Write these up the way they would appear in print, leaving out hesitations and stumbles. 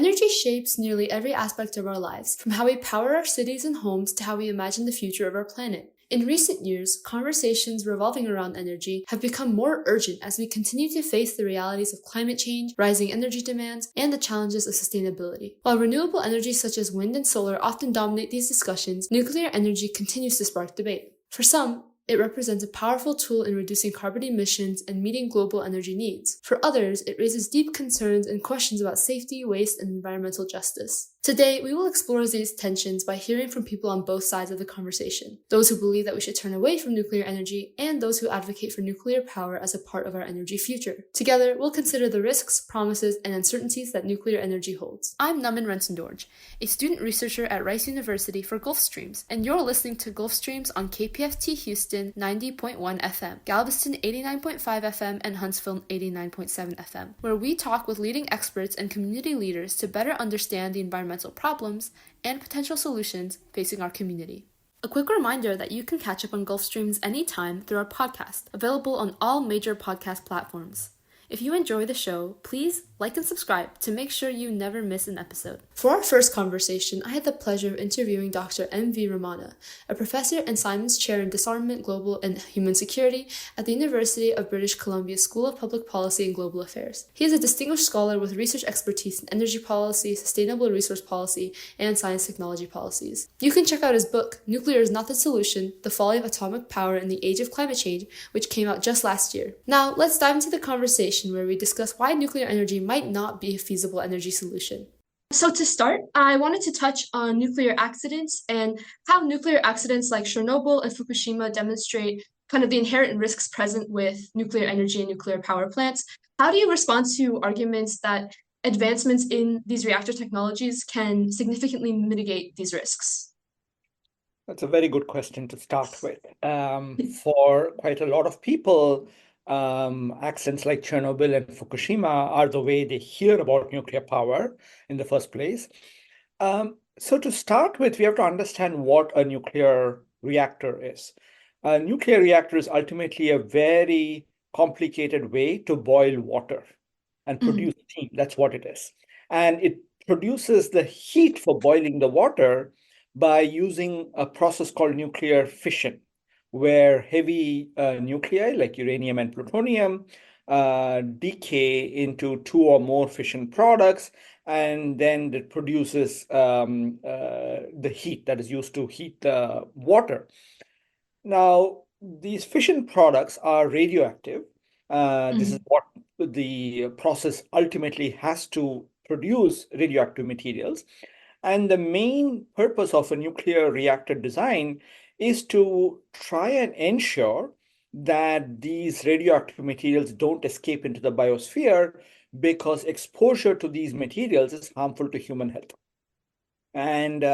Energy shapes nearly every aspect of our lives, from how we power our cities and homes to how we imagine the future of our planet. In recent years, conversations revolving around energy have become more urgent as we continue to face the realities of climate change, rising energy demands, and the challenges of sustainability. While renewable energies such as wind and solar often dominate these discussions, nuclear energy continues to spark debate. For some, it represents a powerful tool in reducing carbon emissions and meeting global energy needs. For others, it raises deep concerns and questions about safety, waste, and environmental justice. Today, we will explore these tensions by hearing from people on both sides of the conversation, those who believe that we should turn away from nuclear energy and those who advocate for nuclear power as a part of our energy future. Together, we'll consider the risks, promises, and uncertainties that nuclear energy holds. I'm Nomin Rentsendorj, a student researcher at Rice University for Gulfstreams, and you're listening to Gulfstreams on KPFT Houston 90.1 FM, Galveston 89.5 FM, and Huntsville 89.7 FM, where we talk with leading experts and community leaders to better understand the environmental problems and potential solutions facing our community. A quick reminder that you can catch up on Gulfstreams anytime through our podcast, available on all major podcast platforms. If you enjoy the show, please like and subscribe to make sure you never miss an episode. For our first conversation, I had the pleasure of interviewing Dr. M.V. Ramana, a professor and Simons Chair in Disarmament, Global and Human Security at the University of British Columbia School of Public Policy and Global Affairs. He is a distinguished scholar with research expertise in energy policy, sustainable resource policy, and science technology policies. You can check out his book, Nuclear is Not the Solution: The Folly of Atomic Power in the Age of Climate Change, which came out just last year. Now, let's dive into the conversation where we discuss why nuclear energy might not be a feasible energy solution. So to start, I wanted to touch on nuclear accidents and how nuclear accidents like Chernobyl and Fukushima demonstrate kind of the inherent risks present with nuclear energy and nuclear power plants. How do you respond to arguments that advancements in these reactor technologies can significantly mitigate these risks? That's a very good question to start with. For quite a lot of people, accidents like Chernobyl and Fukushima are the way they hear about nuclear power in the first place. So to start with, we have to understand what a nuclear reactor is. A nuclear reactor is ultimately a very complicated way to boil water and produce steam. That's what it is. And it produces the heat for boiling the water by using a process called nuclear fission, where heavy nuclei like uranium and plutonium decay into two or more fission products, and then it produces the heat that is used to heat the water. Now, these fission products are radioactive. This is what the process ultimately has to produce radioactive materials. And the main purpose of a nuclear reactor design is to try and ensure that these radioactive materials don't escape into the biosphere, because exposure to these materials is harmful to human health. And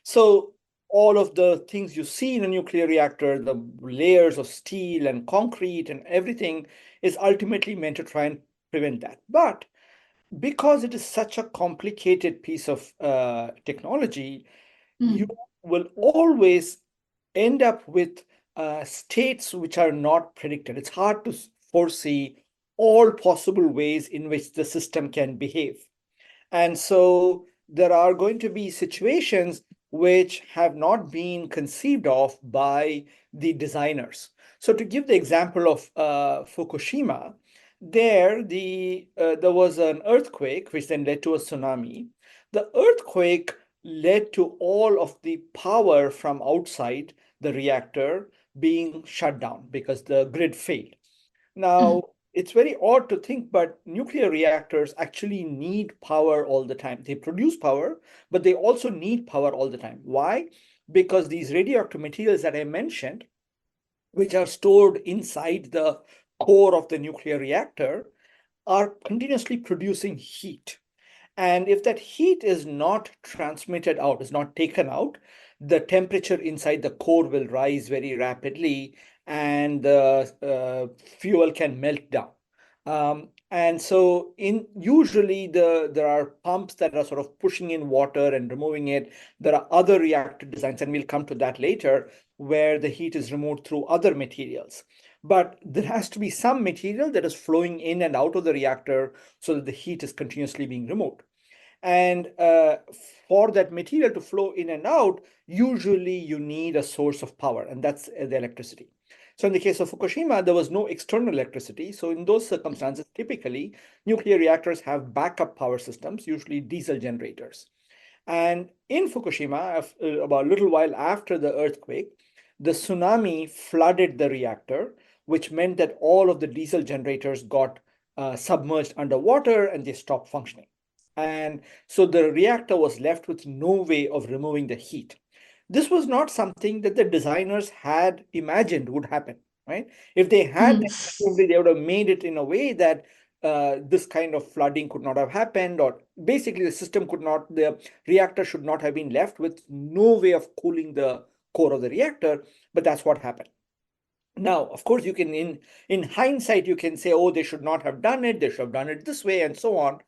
so all of the things you see in a nuclear reactor, the layers of steel and concrete and everything, is ultimately meant to try and prevent that. But because it is such a complicated piece of technology, you will always end up with states which are not predicted. It's hard to foresee all possible ways in which the system can behave. And so there are going to be situations which have not been conceived of by the designers. So to give the example of Fukushima, there was an earthquake which then led to a tsunami. The earthquake led to all of the power from outside the reactor being shut down because the grid failed. Now, it's very odd to think, but nuclear reactors actually need power all the time. They produce power, but they also need power all the time. Why? Because these radioactive materials that I mentioned, which are stored inside the core of the nuclear reactor, are continuously producing heat. And if that heat is not transmitted out, is not taken out, the temperature inside the core will rise very rapidly, and the fuel can melt down. And so usually there are pumps that are sort of pushing in water and removing it. There are other reactor designs, and we'll come to that later, where the heat is removed through other materials. But there has to be some material that is flowing in and out of the reactor so that the heat is continuously being removed. And for that material to flow in and out, usually you need a source of power, and that's the electricity. So in the case of Fukushima, there was no external electricity. So in those circumstances, typically, nuclear reactors have backup power systems, usually diesel generators. And in Fukushima, about a little while after the earthquake, the tsunami flooded the reactor, which meant that all of the diesel generators got submerged underwater and they stopped functioning. And so the reactor was left with no way of removing the heat. This was not something that the designers had imagined would happen, right? If they had, probably they would have made it in a way that this kind of flooding could not have happened, or basically the reactor should not have been left with no way of cooling the core of the reactor, but that's what happened. Now, of course, you can, in hindsight, you can say, oh, they should not have done it, they should have done it this way, and so on.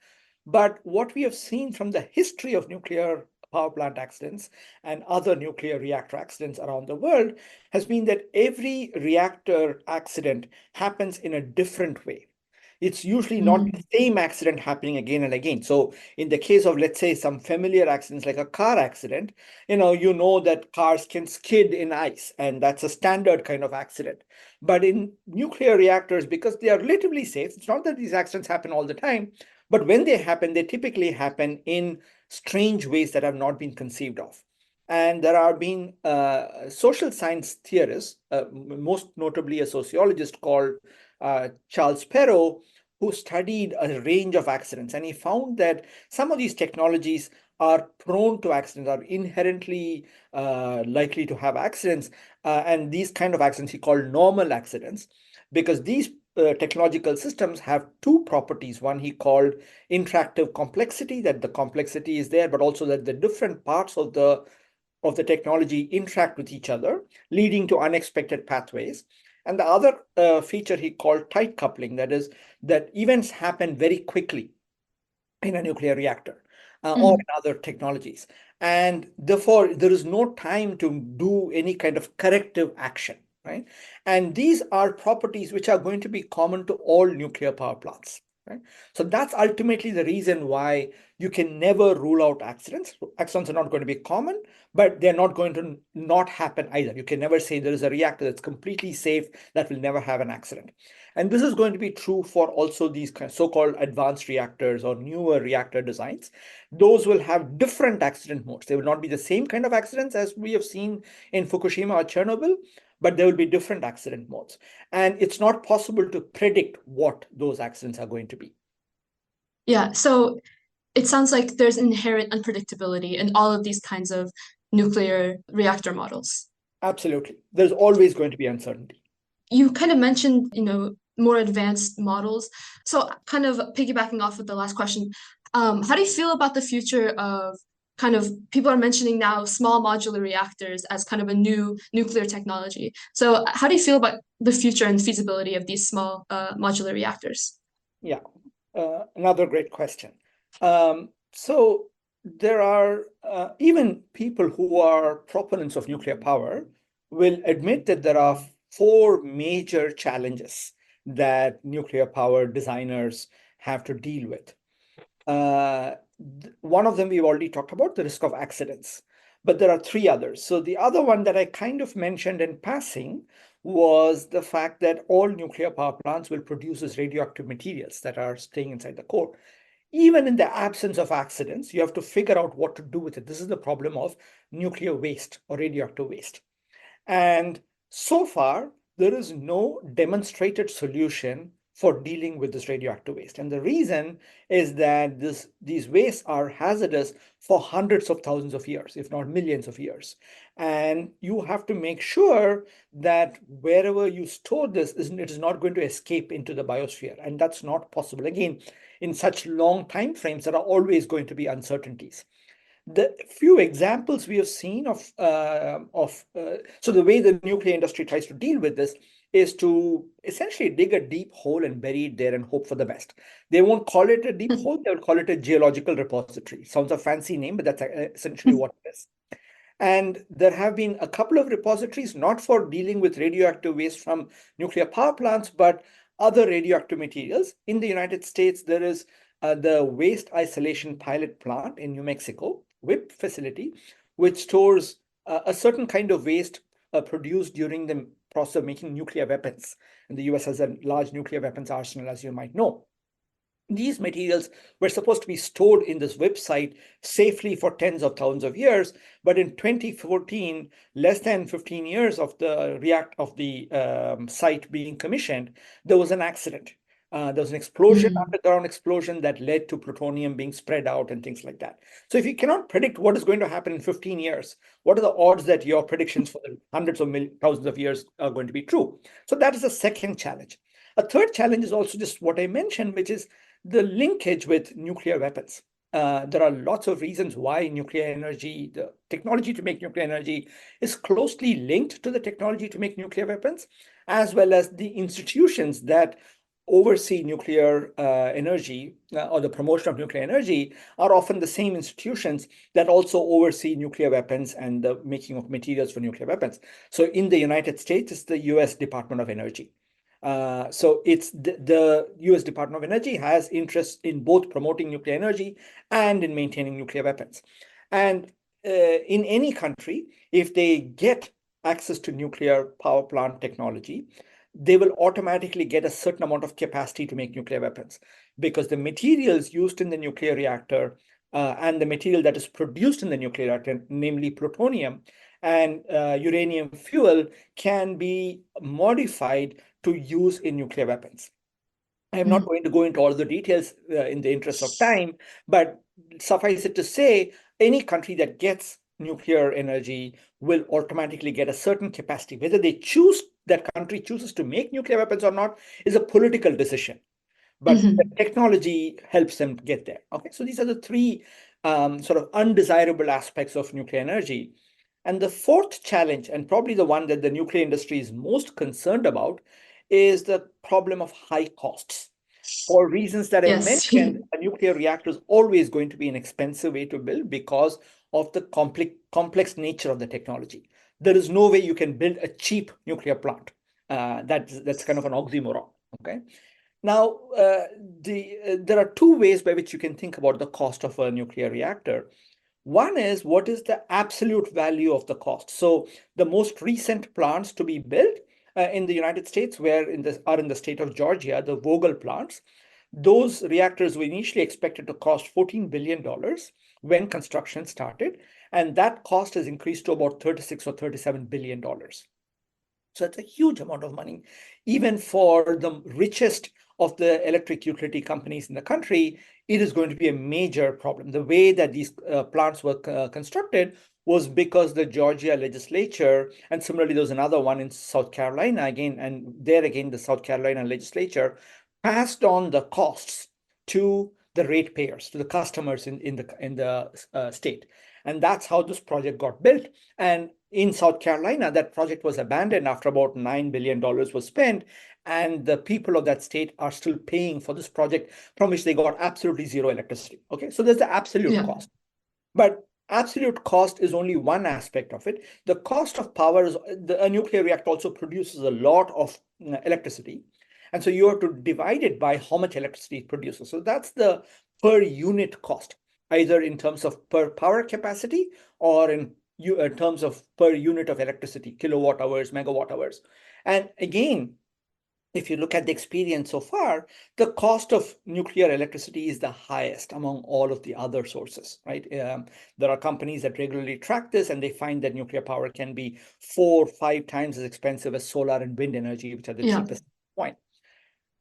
But what we have seen from the history of nuclear power plant accidents and other nuclear reactor accidents around the world has been that every reactor accident happens in a different way. It's usually not the same accident happening again and again. So in the case of, let's say, some familiar accidents like a car accident, you know that cars can skid in ice, and that's a standard kind of accident. But in nuclear reactors, because they are relatively safe, it's not that these accidents happen all the time, but when they happen, they typically happen in strange ways that have not been conceived of. And there have been social science theorists, most notably a sociologist called Charles Perrow, who studied a range of accidents. And he found that some of these technologies are prone to accidents, are inherently likely to have accidents. And these kind of accidents he called normal accidents, because these technological systems have two properties. One he called interactive complexity, that the complexity is there, but also that the different parts of the technology interact with each other, leading to unexpected pathways. And the other feature he called tight coupling, that is, that events happen very quickly in a nuclear reactor or in other technologies. And therefore, there is no time to do any kind of corrective action, right? And these are properties which are going to be common to all nuclear power plants, right? So that's ultimately the reason why you can never rule out accidents. Accidents are not going to be common, but they're not going to not happen either. You can never say there is a reactor that's completely safe that will never have an accident. And this is going to be true for also these so-called advanced reactors or newer reactor designs. Those will have different accident modes. They will not be the same kind of accidents as we have seen in Fukushima or Chernobyl, but there will be different accident modes. And it's not possible to predict what those accidents are going to be. Yeah, so it sounds like there's inherent unpredictability in all of these kinds of nuclear reactor models. Absolutely. There's always going to be uncertainty. You kind of mentioned, more advanced models. So kind of piggybacking off of the last question, how do you feel about the future of kind of people are mentioning now small modular reactors as kind of a new nuclear technology. So how do you feel about the future and feasibility of these small modular reactors? Yeah, another great question. So there are even people who are proponents of nuclear power will admit that there are four major challenges that nuclear power designers have to deal with. One of them we've already talked about, the risk of accidents, but there are three others. So the other one that I kind of mentioned in passing was the fact that all nuclear power plants will produce radioactive materials that are staying inside the core. Even in the absence of accidents, you have to figure out what to do with it. This is the problem of nuclear waste or radioactive waste. And so far, there is no demonstrated solution for dealing with this radioactive waste. And the reason is that these wastes are hazardous for hundreds of thousands of years, if not millions of years. And you have to make sure that wherever you store this, it is not going to escape into the biosphere. And that's not possible. Again, in such long time frames, there are always going to be uncertainties. The few examples we have seen so the way the nuclear industry tries to deal with this is to essentially dig a deep hole and bury it there and hope for the best. They won't call it a deep hole, they will call it a geological repository. Sounds a fancy name, but that's essentially what it is. And there have been a couple of repositories, not for dealing with radioactive waste from nuclear power plants, but other radioactive materials. In the United States, there is the Waste Isolation Pilot Plant in New Mexico, WIP facility, which stores a certain kind of waste produced during the process of making nuclear weapons. And the US has a large nuclear weapons arsenal, as you might know. These materials were supposed to be stored in this WIP site safely for tens of thousands of years, but in 2014, less than 15 years of the site being commissioned, there was an accident. There was an explosion, underground explosion that led to plutonium being spread out and things like that. So if you cannot predict what is going to happen in 15 years, what are the odds that your predictions for the hundreds of thousands of years are going to be true? So that is the second challenge. A third challenge is also just what I mentioned, which is the linkage with nuclear weapons. There are lots of reasons why nuclear energy, the technology to make nuclear energy, is closely linked to the technology to make nuclear weapons, as well as the institutions that oversee nuclear energy or the promotion of nuclear energy are often the same institutions that also oversee nuclear weapons and the making of materials for nuclear weapons. So in the United States, it's the US Department of Energy. So it's the US Department of Energy has interests in both promoting nuclear energy and in maintaining nuclear weapons. And in any country, if they get access to nuclear power plant technology, they will automatically get a certain amount of capacity to make nuclear weapons, because the materials used in the nuclear reactor and the material that is produced in the nuclear reactor, namely plutonium and uranium fuel, can be modified to use in nuclear weapons. I am not going to go into all the details in the interest of time, but suffice it to say, any country that gets nuclear energy will automatically get a certain capacity. Whether that country chooses to make nuclear weapons or not is a political decision. But the technology helps them get there. Okay, so these are the three sort of undesirable aspects of nuclear energy. And the fourth challenge, and probably the one that the nuclear industry is most concerned about, is the problem of high costs. For reasons that I mentioned, a nuclear reactor is always going to be an expensive way to build because of the complex nature of the technology. There is no way you can build a cheap nuclear plant. That's kind of an oxymoron. Okay. Now, there are two ways by which you can think about the cost of a nuclear reactor. One is, what is the absolute value of the cost? So the most recent plants to be built in the United States are in the state of Georgia, the Vogtle plants. Those reactors were initially expected to cost $14 billion when construction started, and that cost has increased to about $36 or $37 billion. So it's a huge amount of money. Even for the richest of the electric utility companies in the country, it is going to be a major problem. The way that these plants were constructed was because the Georgia legislature, and similarly, there was another one in South Carolina again, and there again, the South Carolina legislature passed on the costs to the ratepayers, to the customers in the state. And that's how this project got built. And in South Carolina, that project was abandoned after about $9 billion was spent. And the people of that state are still paying for this project from which they got absolutely zero electricity. Okay, so there's the absolute cost. But absolute cost is only one aspect of it. The cost of power is a nuclear reactor also produces a lot of electricity. And so you have to divide it by how much electricity it produces. So that's the per unit cost, either in terms of per power capacity or in terms of per unit of electricity, kilowatt hours, megawatt hours. And again, if you look at the experience so far, the cost of nuclear electricity is the highest among all of the other sources, right? There are companies that regularly track this, and they find that nuclear power can be 4 or 5 times as expensive as solar and wind energy, which are the cheapest point.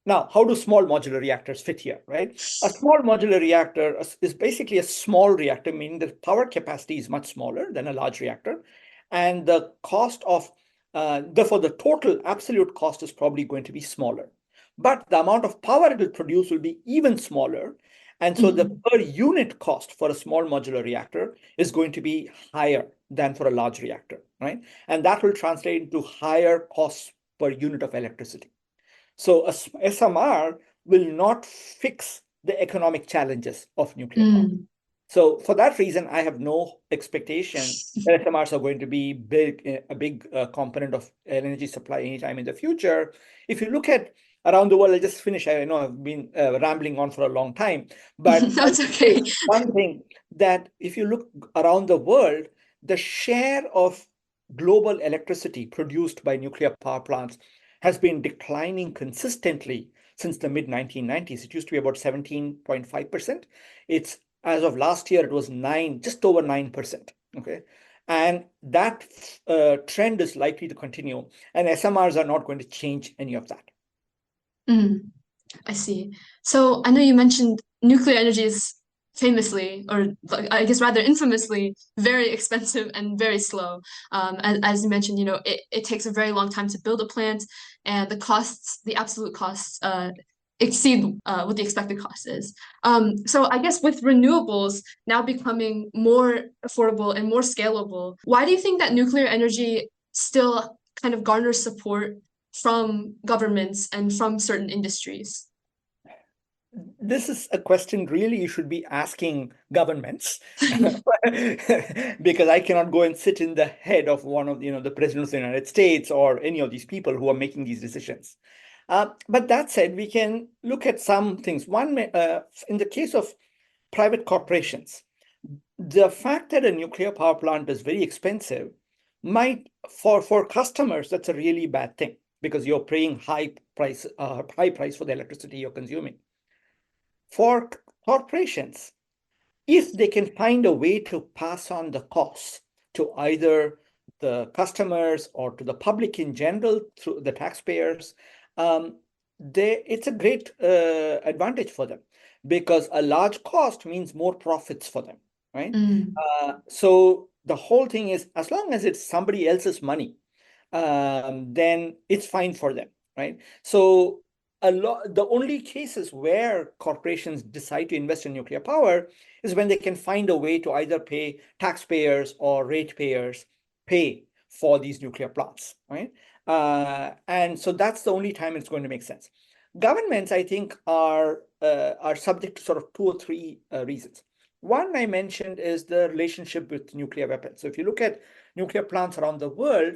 Now, how do small modular reactors fit here, right? A small modular reactor is basically a small reactor, meaning the power capacity is much smaller than a large reactor. And the cost of, therefore, the total absolute cost is probably going to be smaller. But the amount of power it will produce will be even smaller. And so the per unit cost for a small modular reactor is going to be higher than for a large reactor, right? And that will translate into higher costs per unit of electricity. So a SMR will not fix the economic challenges of nuclear power. So for that reason, I have no expectation that SMRs are going to be a big component of energy supply anytime in the future. If you look at around the world. I'll just finish. I know I've been rambling on for a long time, but No, it's okay. one thing that if you look around the world, the share of global electricity produced by nuclear power plants has been declining consistently since the mid 1990s. It used to be about 17.5%. It's as of last year, it was just over 9%. Okay. And that trend is likely to continue, and SMRs are not going to change any of that. Mm, I see. So I know you mentioned nuclear energy is famously, or I guess rather infamously, very expensive and very slow. As you mentioned, it takes a very long time to build a plant, and the absolute costs, exceed what the expected cost is. So I guess with renewables now becoming more affordable and more scalable, why do you think that nuclear energy still kind of garners support from governments and from certain industries? This is a question really you should be asking governments because I cannot go and sit in the head of one of the presidents of the United States or any of these people who are making these decisions. But that said, we can look at some things. One, in the case of private corporations, the fact that a nuclear power plant is very expensive might, for customers, that's a really bad thing because you're paying high price for the electricity you're consuming. For corporations, if they can find a way to pass on the costs to either the customers or to the public in general through the taxpayers, it's a great advantage for them because a large cost means more profits for them, right? Mm. So the whole thing is, as long as it's somebody else's money, then it's fine for them, right? So the only cases where corporations decide to invest in nuclear power is when they can find a way to either pay taxpayers or ratepayers pay for these nuclear plants, right? And so that's the only time it's going to make sense. Governments, I think, are subject to sort of two or three reasons. One I mentioned is the relationship with nuclear weapons. So if you look at nuclear plants around the world,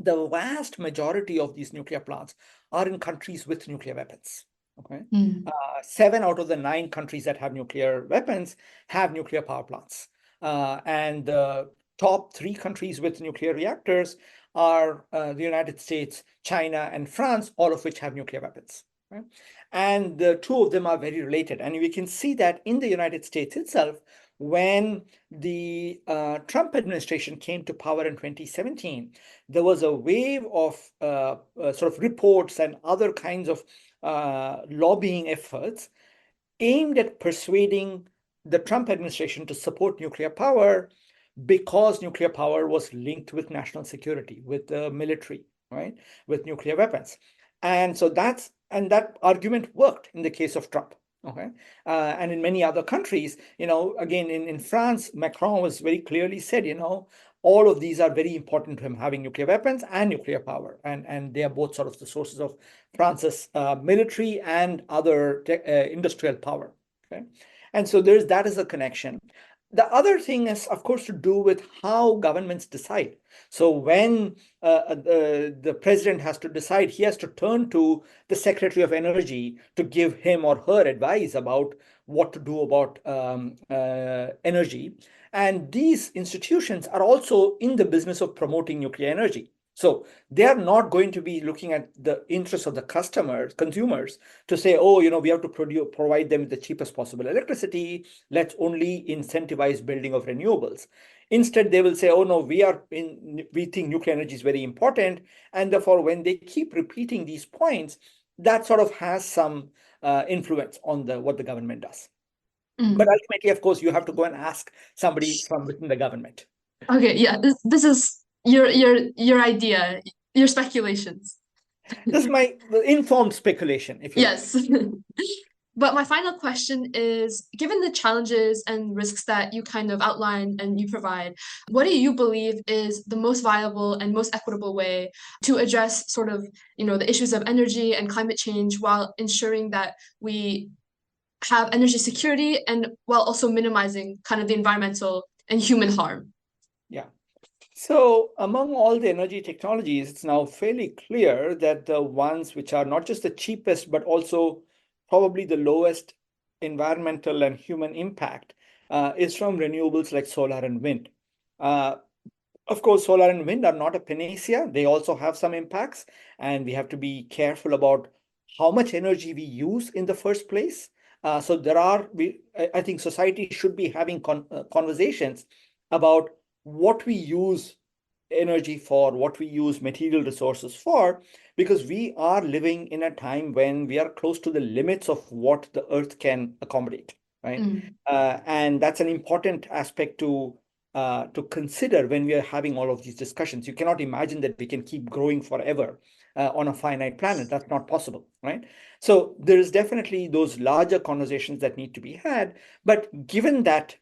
the vast majority of these nuclear plants are in countries with nuclear weapons. Okay, Mm. 7 out of the 9 countries that have nuclear weapons have nuclear power plants, and the top 3 countries with nuclear reactors are the United States, China, and France, all of which have nuclear weapons. Right? And the 2 of them are very related, and we can see that in the United States itself, when the Trump administration came to power in 2017, there was a wave of sort of reports and other kinds of lobbying efforts aimed at persuading the Trump administration to support nuclear power because nuclear power was linked with national security, with the military, right, with nuclear weapons. And so that argument worked in the case of Trump. Okay. And in many other countries, again, in France, Macron was very clearly said, all of these are very important to him, having nuclear weapons and nuclear power. And they are both sort of the sources of France's military and other industrial power. Okay. And so that is a connection. The other thing is, of course, to do with how governments decide. So when the president has to decide, he has to turn to the Secretary of Energy to give him or her advice about what to do about energy. And these institutions are also in the business of promoting nuclear energy. So they are not going to be looking at the interests of the consumers to say, oh, we have to provide them with the cheapest possible electricity. Let's only incentivize building of renewables. Instead, they will say, oh, no, we think nuclear energy is very important. And therefore, when they keep repeating these points, that sort of has some influence on what the government does. But ultimately, of course, you have to go and ask somebody from within the government. Okay, yeah, this is your idea, your speculations. This is my informed speculation, if you like. Yes. But my final question is, given the challenges and risks that you kind of outline and you provide, what do you believe is the most viable and most equitable way to address sort of, the issues of energy and climate change while ensuring that we have energy security and while also minimizing kind of the environmental and human harm? Yeah. So, among all the energy technologies, it's now fairly clear that the ones which are not just the cheapest, but also probably the lowest environmental and human impact is from renewables like solar and wind. Uh, of course, solar and wind are not a panacea. They also have some impacts, and we have to be careful about how much energy we use in the first place. So I think society should be having conversations about what we use energy for, what we use material resources for, because we are living in a time when we are close to the limits of what the earth can accommodate, right? Mm. And that's an important aspect to consider when we are having all of these discussions. You cannot imagine that we can keep growing forever on a finite planet. That's not possible, right? So there is definitely those larger conversations that need to be had. But given that,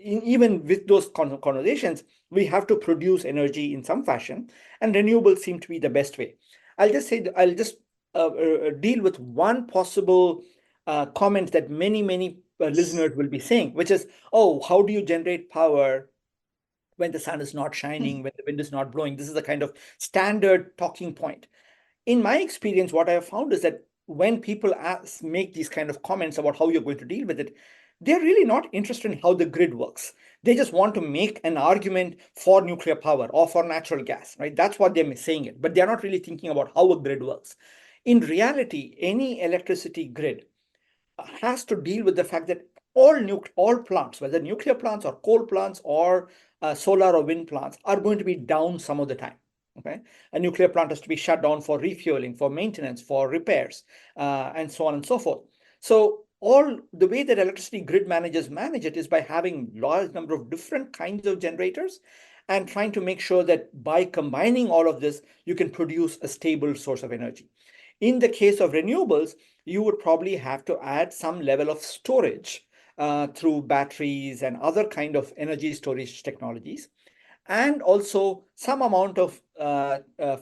even with those conversations, we have to produce energy in some fashion, and renewables seem to be the best way. I'll just deal with one possible comment that many listeners will be saying, which is, oh, how do you generate power when the sun is not shining, when the wind is not blowing? This is a kind of standard talking point. In my experience, what I have found is that when people make these kind of comments about how you're going to deal with it, they're really not interested in how the grid works. They just want to make an argument for nuclear power or for natural gas, right? That's what they're saying it, but they're not really thinking about how a grid works. In reality, any electricity grid has to deal with the fact that all plants, whether nuclear plants or coal plants or solar or wind plants, are going to be down some of the time. Okay, a nuclear plant has to be shut down for refueling, for maintenance, for repairs, and so on and so forth. So all the way that electricity grid managers manage it is by having large number of different kinds of generators and trying to make sure that by combining all of this, you can produce a stable source of energy. In the case of renewables, you would probably have to add some level of storage through batteries and other kind of energy storage technologies, and also some amount of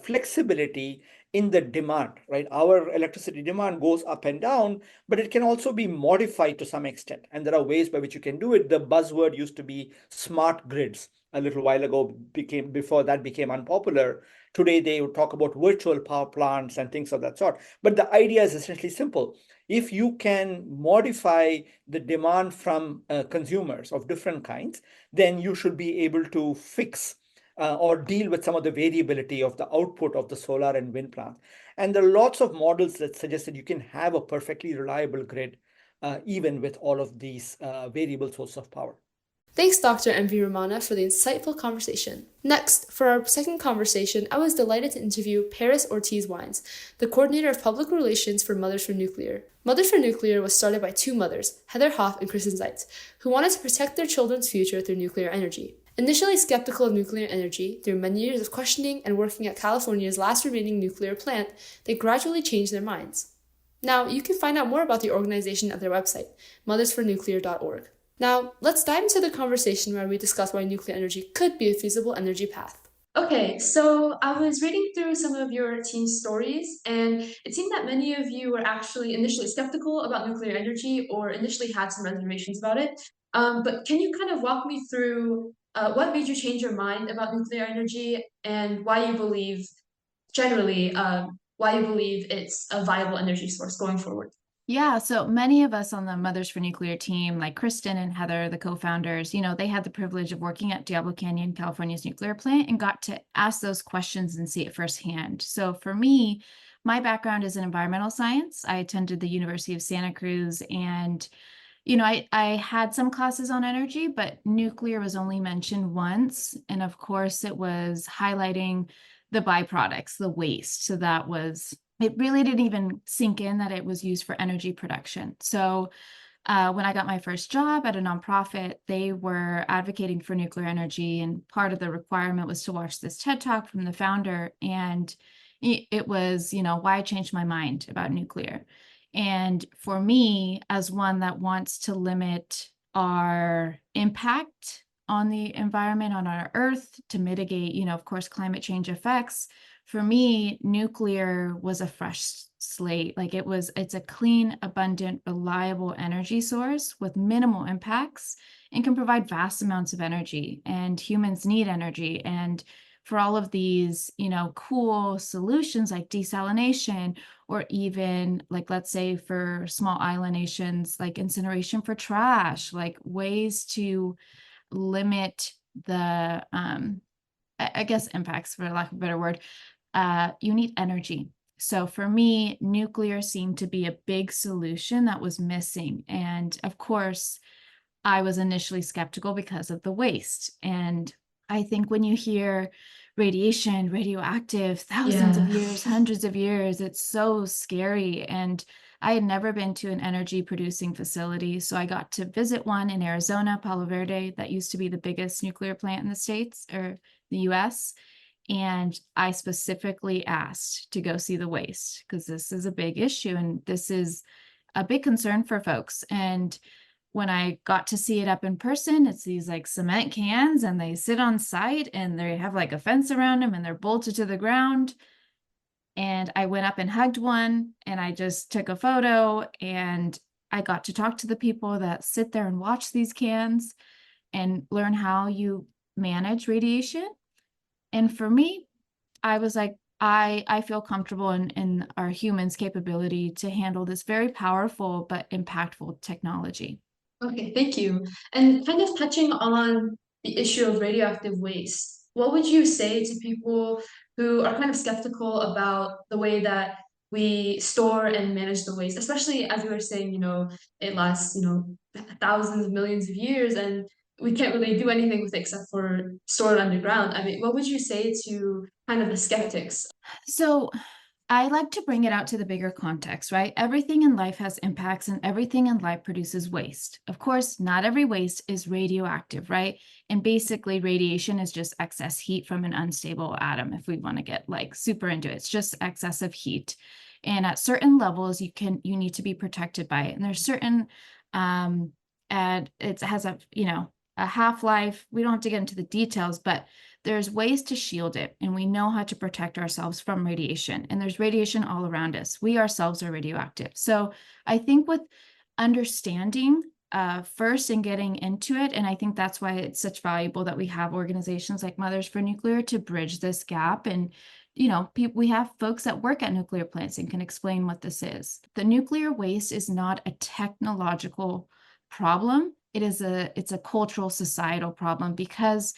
flexibility in the demand, right? Our electricity demand goes up and down, but it can also be modified to some extent. And there are ways by which you can do it. The buzzword used to be smart grids a little while ago, before that became unpopular. Today, they would talk about virtual power plants and things of that sort. But the idea is essentially simple. If you can modify the demand from consumers of different kinds, then you should be able to fix or deal with some of the variability of the output of the solar and wind plant. And there are lots of models that suggest that you can have a perfectly reliable grid, even with all of these variable sources of power. Thanks, Dr. M.V. Ramana, for the insightful conversation. Next, for our second conversation, I was delighted to interview Paris Ortiz-Wines, the coordinator of public relations for Mothers for Nuclear. Mothers for Nuclear was started by two mothers, Heather Hoff and Kristen Zeitz, who wanted to protect their children's future through nuclear energy. Initially skeptical of nuclear energy, through many years of questioning and working at California's last remaining nuclear plant, they gradually changed their minds. Now, you can find out more about the organization at their website, mothersfornuclear.org. Now, let's dive into the conversation where we discuss why nuclear energy could be a feasible energy path. Okay, so I was reading through some of your team's stories, and it seemed that many of you were actually initially skeptical about nuclear energy or initially had some reservations about it. But can you kind of walk me through what made you change your mind about nuclear energy and why you believe, generally, why you believe it's a viable energy source going forward? Yeah, so many of us on the Mothers for Nuclear team, like Kristen and Heather, the co-founders, they had the privilege of working at Diablo Canyon, California's nuclear plant, and got to ask those questions and see it firsthand. So for me, my background is in environmental science. I attended the University of Santa Cruz, and I had some classes on energy, but nuclear was only mentioned once. And of course, it was highlighting the byproducts, the waste. So it really didn't even sink in that it was used for energy production. So when I got my first job at a nonprofit, they were advocating for nuclear energy. And part of the requirement was to watch this TED Talk from the founder. And it was, why I changed my mind about nuclear. And for me, as one that wants to limit our impact on the environment, on our Earth, to mitigate, of course, climate change effects, for me, nuclear was a fresh slate. Like it's a clean, abundant, reliable energy source with minimal impacts and can provide vast amounts of energy, and humans need energy. And for all of these, cool solutions like desalination, or even like, let's say for small island nations, like incineration for trash, like ways to limit the, I guess impacts, for lack of a better word, you need energy. So for me, nuclear seemed to be a big solution that was missing. And of course, I was initially skeptical because of the waste. And I think when you hear radiation, radioactive, thousands of years, hundreds of years, it's so scary. And I had never been to an energy producing facility. So I got to visit one in Arizona, Palo Verde, that used to be the biggest nuclear plant in the States or the US. And I specifically asked to go see the waste because this is a big issue and this is a big concern for folks. And when I got to see it up in person, it's these like cement cans and they sit on site and they have like a fence around them and they're bolted to the ground. And I went up and hugged one and I just took a photo, and I got to talk to the people that sit there and watch these cans and learn how you manage radiation. And for me, I was like, I feel comfortable in our humans' capability to handle this very powerful but impactful technology. Okay, thank you. And kind of touching on the issue of radioactive waste, what would you say to people who are kind of skeptical about the way that we store and manage the waste, especially as you were saying, it lasts, thousands of millions of years and we can't really do anything with it except for store it underground. I mean, what would you say to kind of the skeptics? So I like to bring it out to the bigger context, right? Everything in life has impacts and everything in life produces waste. Of course, not every waste is radioactive, right? And basically radiation is just excess heat from an unstable atom. If we want to get like super into it, it's just excessive heat. And at certain levels, you need to be protected by it. And there's certain, and it has a half-life. We don't have to get into the details, but there's ways to shield it, and we know how to protect ourselves from radiation. And there's radiation all around us. We ourselves are radioactive. So I think with understanding first and getting into it, and I think that's why it's such valuable that we have organizations like Mothers for Nuclear to bridge this gap. And we have folks that work at nuclear plants and can explain what this is. The nuclear waste is not a technological problem. It's a cultural, societal problem, because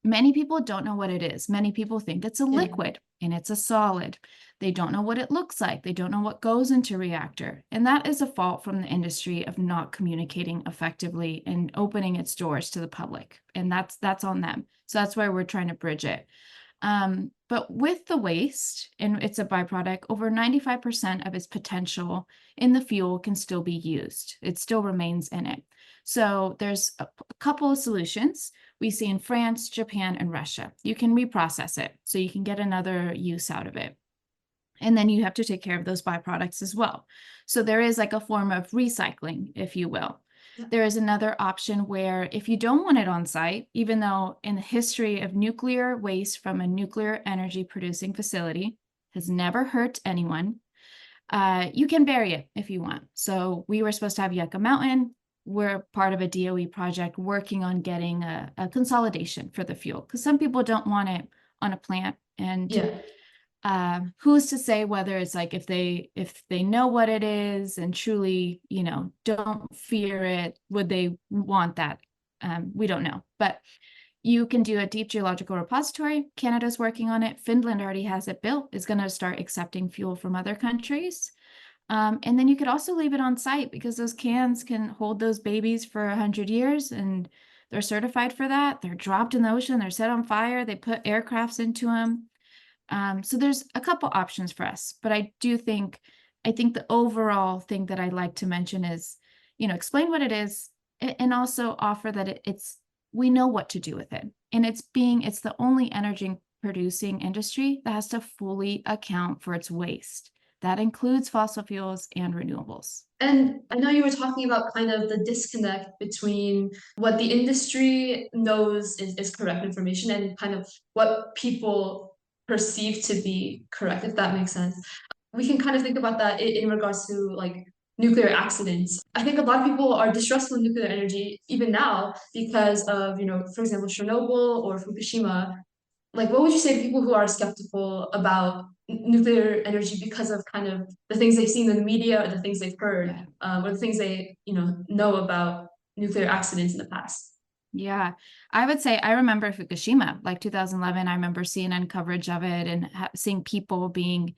many people don't know what it is. Many people think it's a liquid and it's a solid. They don't know what it looks like. They don't know what goes into reactor. And that is a fault from the industry of not communicating effectively and opening its doors to the public. And that's on them. So that's why we're trying to bridge it. But with the waste, and it's a byproduct, over 95% of its potential in the fuel can still be used. It still remains in it. So there's a couple of solutions we see in France, Japan, and Russia. You can reprocess it, so you can get another use out of it. And then you have to take care of those byproducts as well. So there is like a form of recycling, if you will. There is another option where if you don't want it on site, even though in the history of nuclear waste from a nuclear energy producing facility has never hurt anyone, you can bury it if you want. So we were supposed to have Yucca Mountain. We're part of a DOE project working on getting a consolidation for the fuel, because some people don't want it on a plant. And who's to say whether it's like if they know what it is and truly don't fear it, would they want that? We don't know, but you can do a deep geological repository. Canada's working on it. Finland already has it built. Is going to start accepting fuel from other countries. And then you could also leave it on site, because those cans can hold those babies for 100 years and they're certified for that. They're dropped in the ocean. They're set on fire. They put aircrafts into them. So there's a couple options for us, but I think the overall thing that I'd like to mention is, explain what it is, and also offer that we know what to do with it. And it's the only energy producing industry that has to fully account for its waste. That includes fossil fuels and renewables. And I know you were talking about kind of the disconnect between what the industry knows is correct information and kind of what people perceive to be correct, if that makes sense. We can kind of think about that in regards to like nuclear accidents. I think a lot of people are distrustful of nuclear energy even now because of, for example, Chernobyl or Fukushima. Like, what would you say to people who are skeptical about nuclear energy because of kind of the things they've seen in the media or the things they've heard, or the things they, know about nuclear accidents in the past? Yeah, I would say I remember Fukushima, like 2011. I remember CNN coverage of it and seeing people being,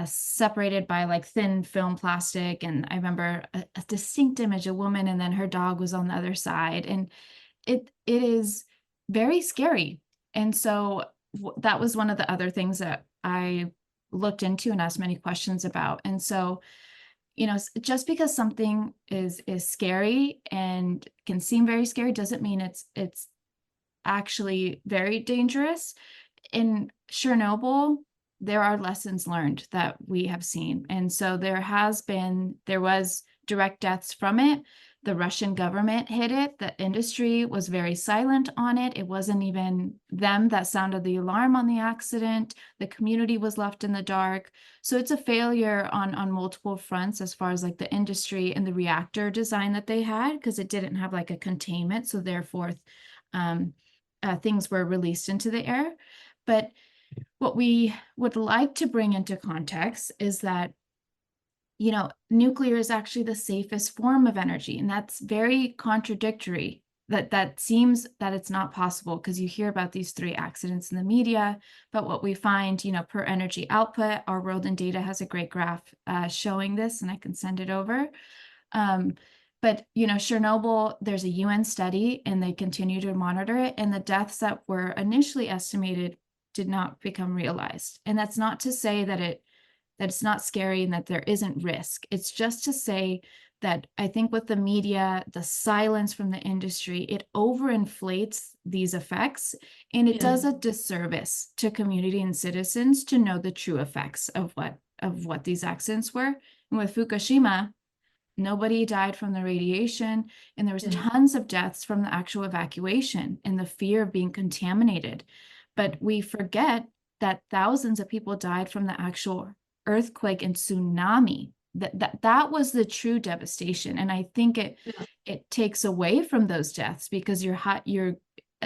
separated by like thin film plastic. And I remember a distinct image, a woman, and then her dog was on the other side. And it is very scary. And so that was one of the other things that I looked into and asked many questions about. And so just because something is scary and can seem very scary doesn't mean it's actually very dangerous. In Chernobyl, there are lessons learned that we have seen. And so there was direct deaths from it. The Russian government hid it. The industry was very silent on it. It wasn't even them that sounded the alarm on the accident. The community was left in the dark. So it's a failure on multiple fronts as far as like the industry and the reactor design that they had, because it didn't have like a containment. So therefore, things were released into the air. But what we would like to bring into context is that nuclear is actually the safest form of energy. And that's very contradictory. That seems that it's not possible, because you hear about these 3 accidents in the media. But what we find, per energy output, Our World in Data has a great graph showing this, and I can send it over. But, Chernobyl, there's a UN study and they continue to monitor it. And the deaths that were initially estimated did not become realized. And that's not to say that it's not scary and that there isn't risk. It's just to say that I think with the media, the silence from the industry, it overinflates these effects, and it does a disservice to community and citizens to know the true effects of what these accidents were. And with Fukushima, nobody died from the radiation, and there was tons of deaths from the actual evacuation and the fear of being contaminated. But we forget that thousands of people died from the actual earthquake and tsunami. That was the true devastation. And I think it takes away from those deaths, because you're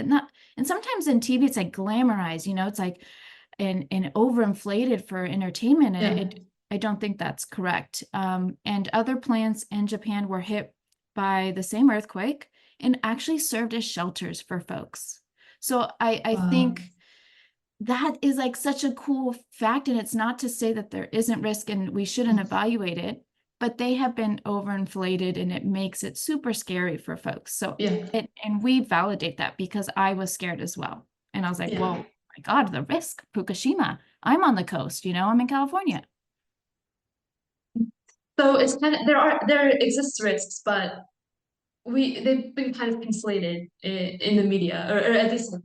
not, and sometimes in TV it's like glamorized, it's like and overinflated for entertainment. And I don't think that's correct. And other plants in Japan were hit by the same earthquake and actually served as shelters for folks. So I think that is like such a cool fact. And it's not to say that there isn't risk and we shouldn't evaluate it, but they have been overinflated, and it makes it super scary for folks. So, and we validate that, because I was scared as well. And I was like, whoa, my God, the risk, Fukushima, I'm on the coast, I'm in California. So it's kind of, there exists risks, but they've been kind of conflated in the media, or at least.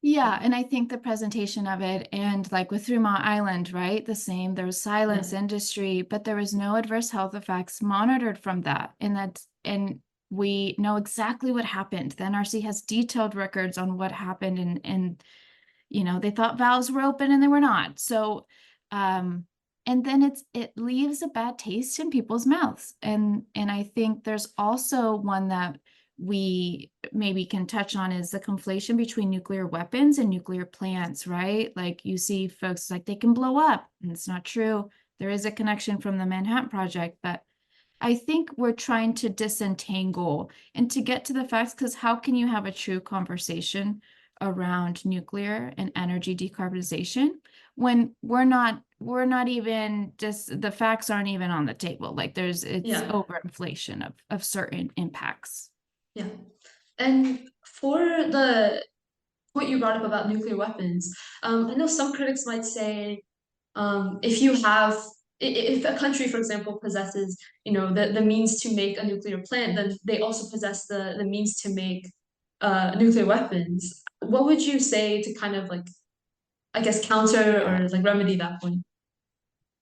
Yeah, and I think the presentation of it, and like with 3 Mile Island, right? The same, there was silence industry, but there was no adverse health effects monitored from that. And we know exactly what happened. The NRC has detailed records on what happened, and they thought valves were open and they were not. So and then it leaves a bad taste in people's mouths. And I think there's also one that we maybe can touch on, is the conflation between nuclear weapons and nuclear plants, right? Like you see folks like they can blow up, and it's not true. There is a connection from the Manhattan Project, but I think we're trying to disentangle and to get to the facts, because how can you have a true conversation around nuclear and energy decarbonization when we're not even, just the facts aren't even on the table? Like it's overinflation of certain impacts. Yeah. And for the point you brought up about nuclear weapons, I know some critics might say, if a country, for example, possesses, the means to make a nuclear plant, then they also possess the means to make nuclear weapons. What would you say to kind of like, I guess, counter or like remedy that point?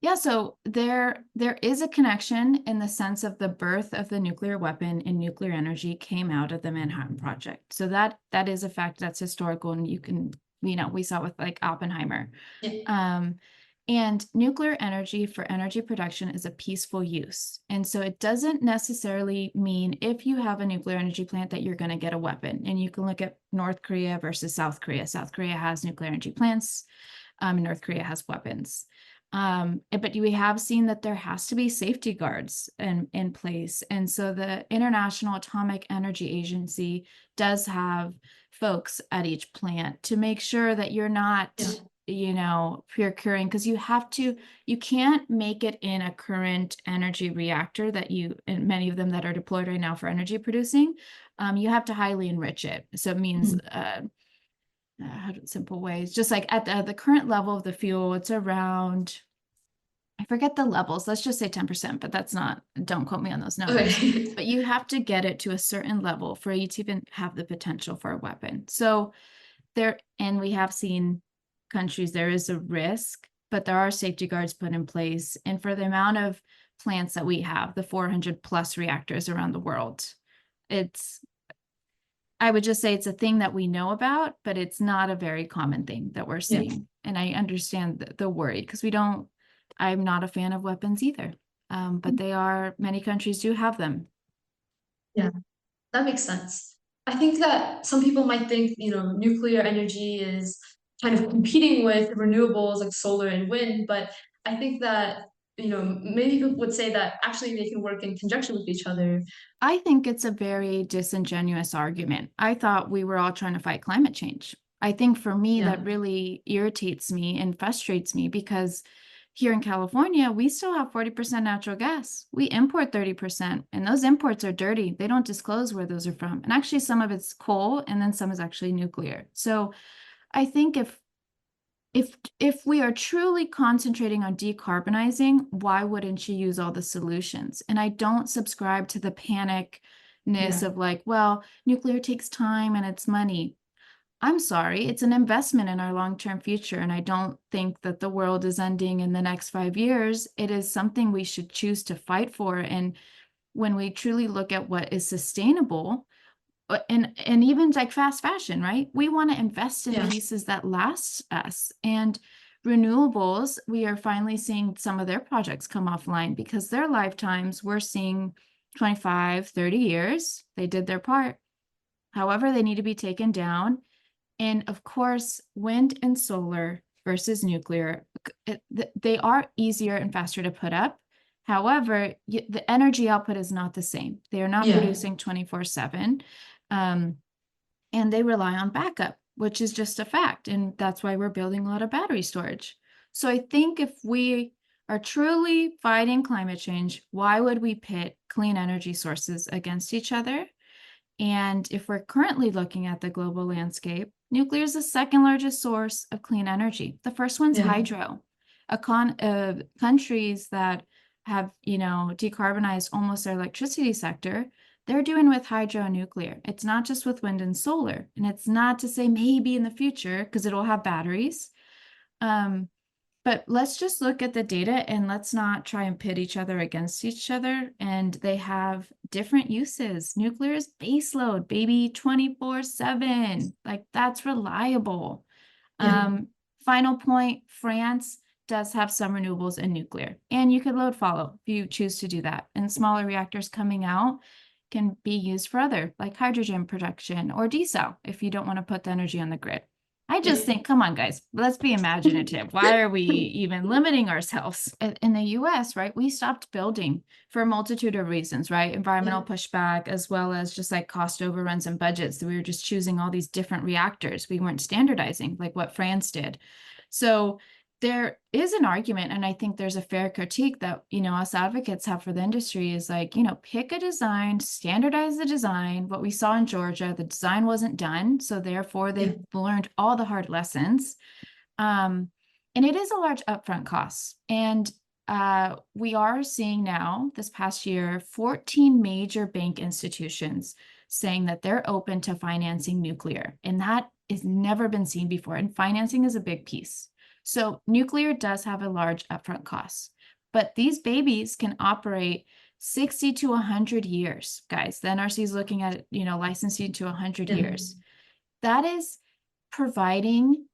Yeah, so there is a connection in the sense of the birth of the nuclear weapon and nuclear energy came out of the Manhattan Project. So that is a fact that's historical, and you can, we saw with like Oppenheimer. And nuclear energy for energy production is a peaceful use. And so it doesn't necessarily mean if you have a nuclear energy plant that you're going to get a weapon. And you can look at North Korea versus South Korea. South Korea has nuclear energy plants, and North Korea has weapons. But we have seen that there has to be safety guards in place. And so the International Atomic Energy Agency does have folks at each plant to make sure that you're not procuring, because you can't make it in a current energy reactor and many of them that are deployed right now for energy producing. You have to highly enrich it. So it means simple ways, just like at the current level of the fuel, it's around, I forget the levels, let's just say 10%, but don't quote me on those numbers. Okay. But you have to get it to a certain level for you to even have the potential for a weapon. So and we have seen countries, there is a risk, but there are safety guards put in place. And for the amount of plants that we have, the 400 plus reactors around the world, I would just say it's a thing that we know about, but it's not a very common thing that we're seeing. Yeah. And I understand the worry, because I'm not a fan of weapons either. But many countries do have them. Yeah, that makes sense. I think that some people might think, nuclear energy is kind of competing with renewables like solar and wind, but I think that, many people would say that actually they can work in conjunction with each other. I think it's a very disingenuous argument. I thought we were all trying to fight climate change. I think for me, that really irritates me and frustrates me, because here in California, we still have 40% natural gas. We import 30%, and those imports are dirty. They don't disclose where those are from. And actually, some of it's coal, and then some is actually nuclear. So I think if we are truly concentrating on decarbonizing, why wouldn't you use all the solutions? And I don't subscribe to the panicness of like, well, nuclear takes time and it's money. I'm sorry, it's an investment in our long-term future. And I don't think that the world is ending in the next 5 years. It is something we should choose to fight for. And when we truly look at what is sustainable, and even like fast fashion, right? We want to invest in pieces that last us. And renewables, we are finally seeing some of their projects come offline, because their lifetimes, we're seeing 25, 30 years. They did their part. However, they need to be taken down. And of course, wind and solar versus nuclear, they are easier and faster to put up. However, the energy output is not the same. They are not producing 24/7. And they rely on backup, which is just a fact. And that's why we're building a lot of battery storage. So I think if we are truly fighting climate change, why would we pit clean energy sources against each other? And if we're currently looking at the global landscape, nuclear is the second largest source of clean energy. The first one's hydro. Countries that have, decarbonized almost their electricity sector, they're doing with hydro and nuclear. It's not just with wind and solar. And it's not to say maybe in the future, because it'll have batteries. But let's just look at the data, and let's not try and pit each other against each other. And they have different uses. Nuclear is baseload, baby, 24/7. Like, that's reliable. Final point, France does have some renewables and nuclear, and you could load follow if you choose to do that. And smaller reactors coming out can be used for other, like hydrogen production or desal, if you don't want to put the energy on the grid. I just think, come on, guys, let's be imaginative. Why are we even limiting ourselves? In the US, right, we stopped building for a multitude of reasons, right? Environmental pushback, as well as just like cost overruns and budgets. We were just choosing all these different reactors. We weren't standardizing like what France did. So there is an argument, and I think there's a fair critique that, us advocates have for the industry is like, pick a design, standardize the design. What we saw in Georgia, the design wasn't done. So therefore they've learned all the hard lessons. And it is a large upfront cost. And we are seeing now this past year, 14 major bank institutions saying that they're open to financing nuclear. And that has never been seen before. And financing is a big piece. So nuclear does have a large upfront cost, but these babies can operate 60 to 100 years, guys. The NRC is looking at, licensing to 100 years. That is providing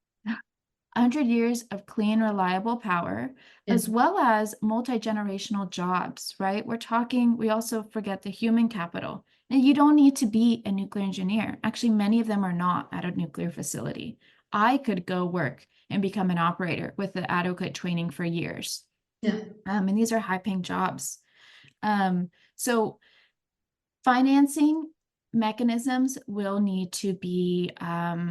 100 years of clean, reliable power, as well as multi-generational jobs, right? We also forget the human capital. And you don't need to be a nuclear engineer. Actually, many of them are not at a nuclear facility. I could go work and become an operator with the adequate training for years. And these are high-paying jobs. So financing mechanisms will need to be, I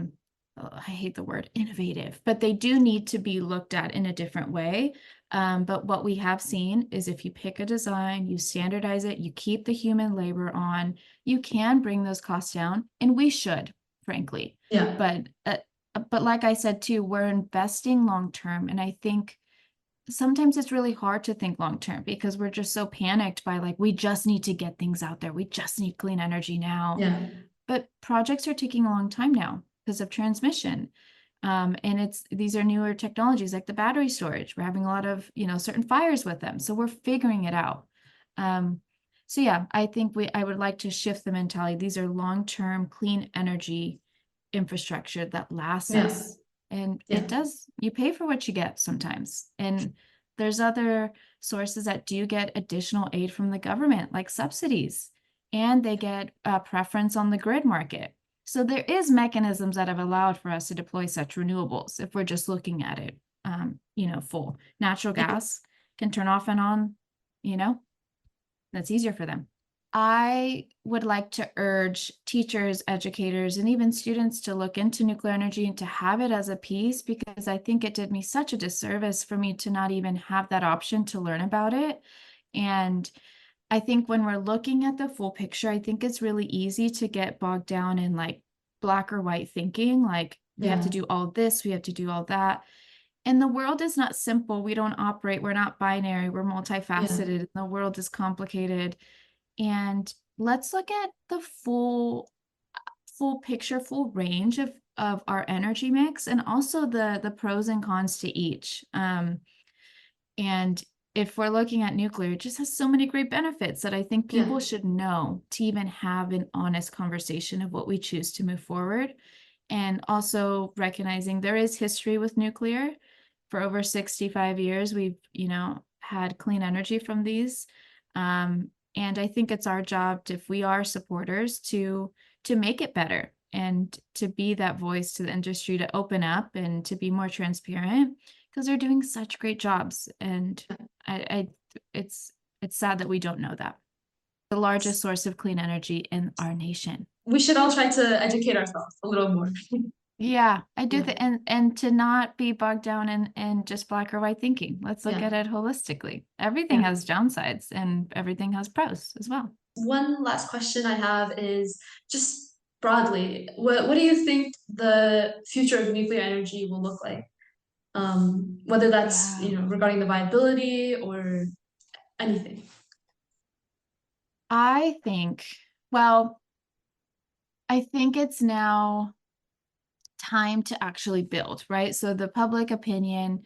hate the word innovative, but they do need to be looked at in a different way. But what we have seen is if you pick a design, you standardize it, you keep the human labor on, you can bring those costs down, and we should, frankly. But like I said too, we're investing long term, and I think sometimes it's really hard to think long term because we're just so panicked by like, we just need to get things out there. We just need clean energy now. But projects are taking a long time now because of transmission. And these are newer technologies like the battery storage. We're having a lot of, certain fires with them. So we're figuring it out. So yeah, I think I would like to shift the mentality. These are long-term clean energy infrastructure that lasts us. And it does, you pay for what you get sometimes. And there's other sources that do get additional aid from the government, like subsidies, and they get a preference on the grid market. So there is mechanisms that have allowed for us to deploy such renewables if we're just looking at it, full. Natural gas can turn off and on, that's easier for them. I would like to urge teachers, educators, and even students to look into nuclear energy and to have it as a piece, because I think it did me such a disservice for me to not even have that option to learn about it. And I think when we're looking at the full picture, I think it's really easy to get bogged down in like black or white thinking, like we have to do all this, we have to do all that. And the world is not simple. We're not binary, we're multifaceted. The world is complicated. And let's look at the full picture, full range of our energy mix, and also the pros and cons to each. And if we're looking at nuclear, it just has so many great benefits that I think people should know to even have an honest conversation of what we choose to move forward. And also recognizing there is history with nuclear. For over 65 years, we've, had clean energy from these. And I think it's our job, if we are supporters, to make it better and to be that voice to the industry, to open up and to be more transparent, because they're doing such great jobs. And it's sad that we don't know that. The largest source of clean energy in our nation. We should all try to educate ourselves a little more. Yeah, I do think, and to not be bogged down in just black or white thinking. Let's look at it holistically. Everything has downsides and everything has pros as well. One last question I have is just broadly, what do you think the future of nuclear energy will look like? Whether that's, regarding the viability or anything. I think it's now time to actually build, right? So the public opinion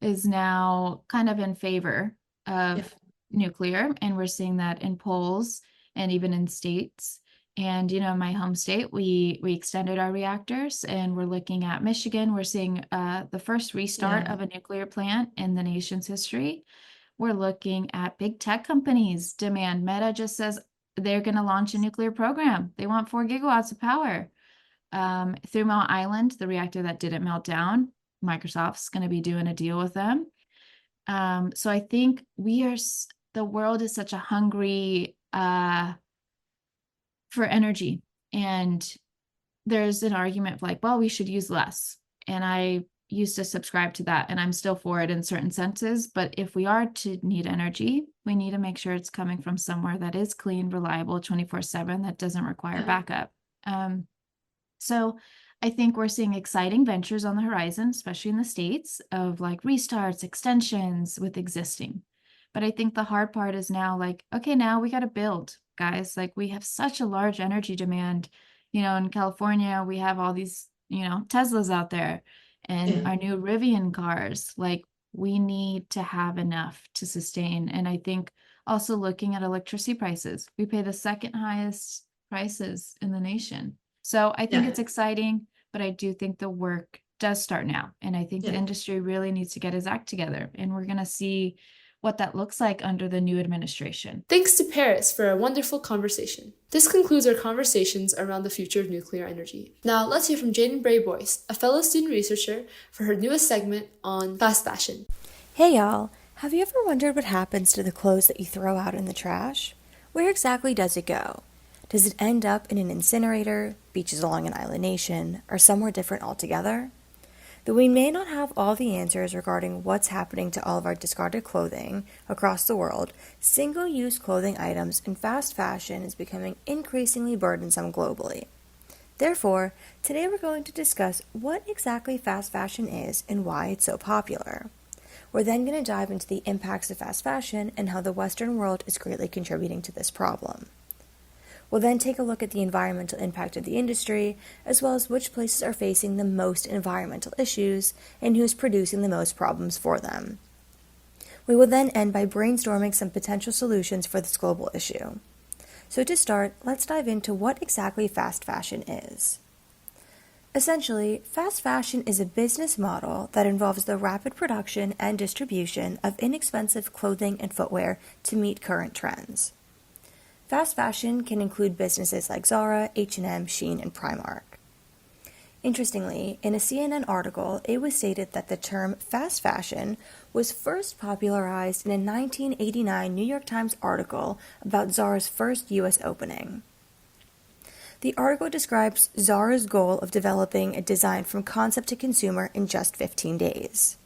is now kind of in favor of nuclear, and we're seeing that in polls and even in states. And in my home state, we extended our reactors, and we're looking at Michigan. We're seeing the first restart of a nuclear plant in the nation's history. We're looking at big tech companies demand. Meta just says they're going to launch a nuclear program. They want 4 gigawatts of power. 3 Mile Island, the reactor that didn't melt down, Microsoft's going to be doing a deal with them. So I think the world is such a hungry for energy, and there's an argument of like, well, we should use less. And I used to subscribe to that, and I'm still for it in certain senses. But if we are to need energy, we need to make sure it's coming from somewhere that is clean, reliable, 24/7, that doesn't require backup. So I think we're seeing exciting ventures on the horizon, especially in the States, of like restarts, extensions with existing. But I think the hard part is now like, okay, now we got to build, guys. Like we have such a large energy demand. In California, we have all these, Teslas out there and our new Rivian cars. Like we need to have enough to sustain. And I think also looking at electricity prices, we pay the second highest prices in the nation. So I think it's exciting, but I do think the work does start now. And I think the industry really needs to get its act together. And we're going to see what that looks like under the new administration. Thanks to Paris for a wonderful conversation. This concludes our conversations around the future of nuclear energy. Now let's hear from Jaden Bray-Boyce, a fellow student researcher, for her newest segment on fast fashion. Hey y'all, have you ever wondered what happens to the clothes that you throw out in the trash? Where exactly does it go? Does it end up in an incinerator, beaches along an island nation, or somewhere different altogether? Though we may not have all the answers regarding what's happening to all of our discarded clothing across the world, single-use clothing items in fast fashion is becoming increasingly burdensome globally. Therefore, today we're going to discuss what exactly fast fashion is and why it's so popular. We're then going to dive into the impacts of fast fashion and how the Western world is greatly contributing to this problem. We'll then take a look at the environmental impact of the industry, as well as which places are facing the most environmental issues and who's producing the most problems for them. We will then end by brainstorming some potential solutions for this global issue. So to start, let's dive into what exactly fast fashion is. Essentially, fast fashion is a business model that involves the rapid production and distribution of inexpensive clothing and footwear to meet current trends. Fast fashion can include businesses like Zara, H&M, Shein, and Primark. Interestingly, in a CNN article, it was stated that the term fast fashion was first popularized in a 1989 New York Times article about Zara's first U.S. opening. The article describes Zara's goal of developing a design from concept to consumer in just 15 days.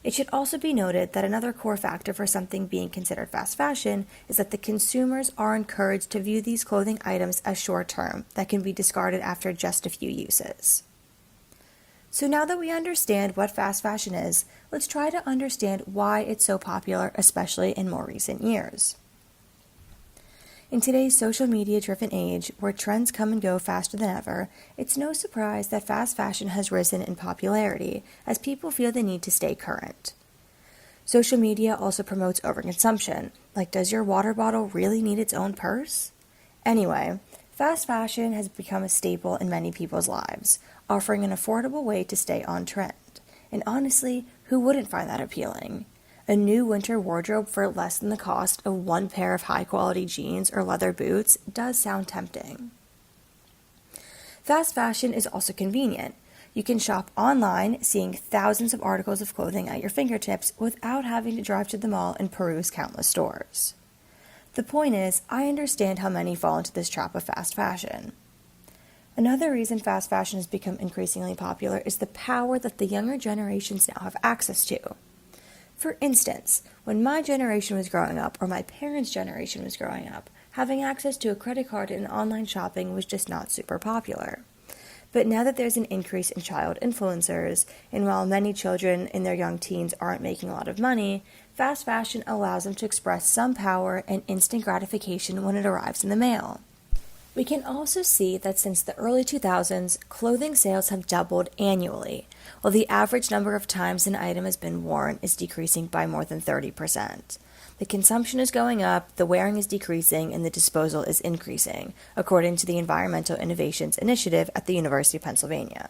It should also be noted that another core factor for something being considered fast fashion is that the consumers are encouraged to view these clothing items as short-term that can be discarded after just a few uses. So now that we understand what fast fashion is, let's try to understand why it's so popular, especially in more recent years. In today's social media-driven age, where trends come and go faster than ever, it's no surprise that fast fashion has risen in popularity as people feel the need to stay current. Social media also promotes overconsumption, like does your water bottle really need its own purse? Anyway, fast fashion has become a staple in many people's lives, offering an affordable way to stay on trend. And honestly, who wouldn't find that appealing? A new winter wardrobe for less than the cost of one pair of high-quality jeans or leather boots does sound tempting. Fast fashion is also convenient. You can shop online, seeing thousands of articles of clothing at your fingertips without having to drive to the mall and peruse countless stores. The point is, I understand how many fall into this trap of fast fashion. Another reason fast fashion has become increasingly popular is the power that the younger generations now have access to. For instance, when my generation was growing up, or my parents' generation was growing up, having access to a credit card and online shopping was just not super popular. But now that there's an increase in child influencers, and while many children in their young teens aren't making a lot of money, fast fashion allows them to express some power and instant gratification when it arrives in the mail. We can also see that since the early 2000s, clothing sales have doubled annually, while the average number of times an item has been worn is decreasing by more than 30%. The consumption is going up, the wearing is decreasing, and the disposal is increasing, according to the Environmental Innovations Initiative at the University of Pennsylvania.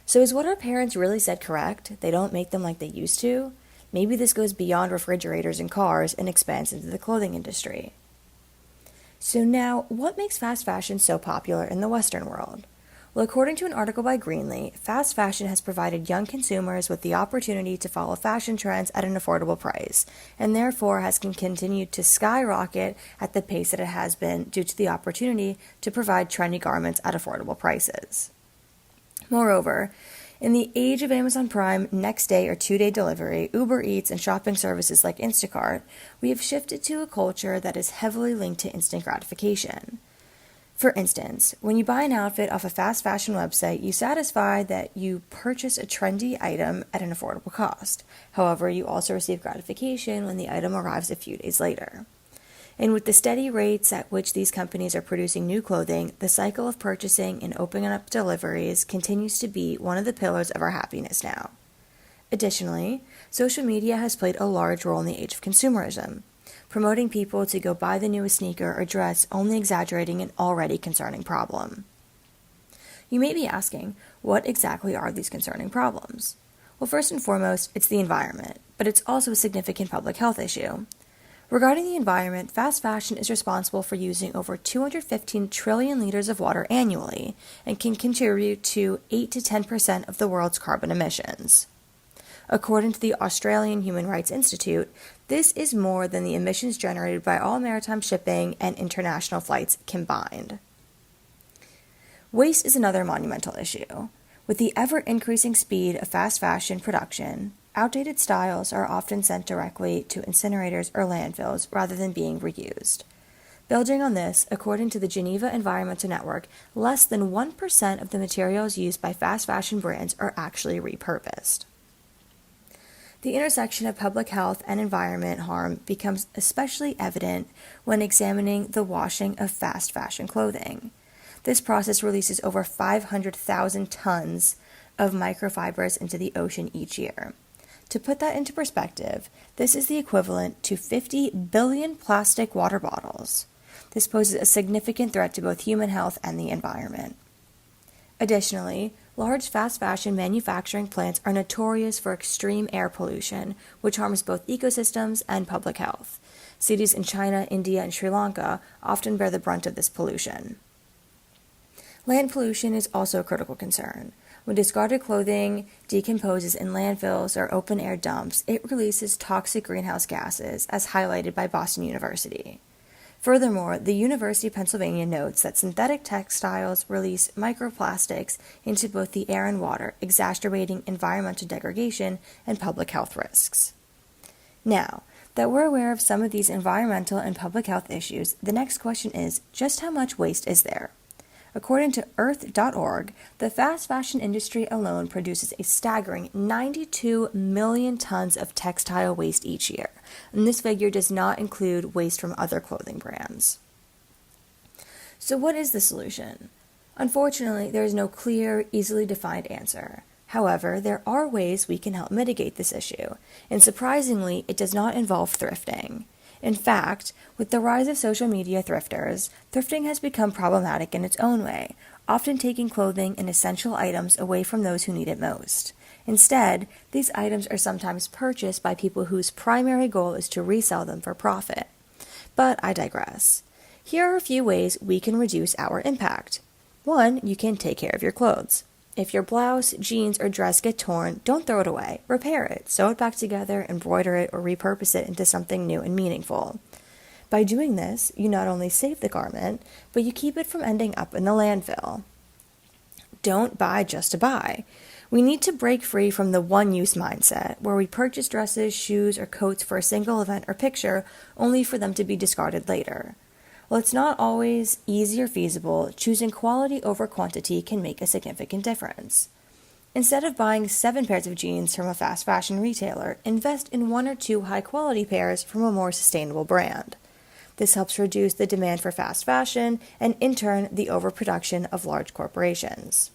So is what our parents really said correct? They don't make them like they used to? Maybe this goes beyond refrigerators and cars and expands into the clothing industry. So now, what makes fast fashion so popular in the Western world? Well, according to an article by Greenly, fast fashion has provided young consumers with the opportunity to follow fashion trends at an affordable price, and therefore has continued to skyrocket at the pace that it has been due to the opportunity to provide trendy garments at affordable prices. Moreover, in the age of Amazon Prime, next day or 2-day delivery, Uber Eats, and shopping services like Instacart, we have shifted to a culture that is heavily linked to instant gratification. For instance, when you buy an outfit off a fast fashion website, you satisfy that you purchase a trendy item at an affordable cost. However, you also receive gratification when the item arrives a few days later. And with the steady rates at which these companies are producing new clothing, the cycle of purchasing and opening up deliveries continues to be one of the pillars of our happiness now. Additionally, social media has played a large role in the age of consumerism, promoting people to go buy the newest sneaker or dress, only exaggerating an already concerning problem. You may be asking, what exactly are these concerning problems? Well, first and foremost, it's the environment, but it's also a significant public health issue. Regarding the environment, fast fashion is responsible for using over 215 trillion liters of water annually and can contribute to 8 to 10% of the world's carbon emissions. According to the Australian Human Rights Institute, this is more than the emissions generated by all maritime shipping and international flights combined. Waste is another monumental issue. With the ever-increasing speed of fast fashion production, outdated styles are often sent directly to incinerators or landfills rather than being reused. Building on this, according to the Geneva Environmental Network, less than 1% of the materials used by fast fashion brands are actually repurposed. The intersection of public health and environment harm becomes especially evident when examining the washing of fast fashion clothing. This process releases over 500,000 tons of microfibers into the ocean each year. To put that into perspective, this is the equivalent to 50 billion plastic water bottles. This poses a significant threat to both human health and the environment. Additionally, large fast fashion manufacturing plants are notorious for extreme air pollution, which harms both ecosystems and public health. Cities in China, India, and Sri Lanka often bear the brunt of this pollution. Land pollution is also a critical concern. When discarded clothing decomposes in landfills or open-air dumps, it releases toxic greenhouse gases, as highlighted by Boston University. Furthermore, the University of Pennsylvania notes that synthetic textiles release microplastics into both the air and water, exacerbating environmental degradation and public health risks. Now, that we're aware of some of these environmental and public health issues, the next question is, just how much waste is there? According to Earth.org, the fast fashion industry alone produces a staggering 92 million tons of textile waste each year, and this figure does not include waste from other clothing brands. So what is the solution? Unfortunately, there is no clear, easily defined answer. However, there are ways we can help mitigate this issue, and surprisingly, it does not involve thrifting. In fact, with the rise of social media thrifters, thrifting has become problematic in its own way, often taking clothing and essential items away from those who need it most. Instead, these items are sometimes purchased by people whose primary goal is to resell them for profit. But I digress. Here are a few ways we can reduce our impact. 1, you can take care of your clothes. If your blouse, jeans, or dress get torn, don't throw it away. Repair it, sew it back together, embroider it, or repurpose it into something new and meaningful. By doing this, you not only save the garment, but you keep it from ending up in the landfill. Don't buy just to buy. We need to break free from the one-use mindset, where we purchase dresses, shoes, or coats for a single event or picture, only for them to be discarded later. While it's not always easy or feasible, choosing quality over quantity can make a significant difference. Instead of buying 7 pairs of jeans from a fast fashion retailer, invest in 1 or 2 high-quality pairs from a more sustainable brand. This helps reduce the demand for fast fashion and, in turn, the overproduction of large corporations.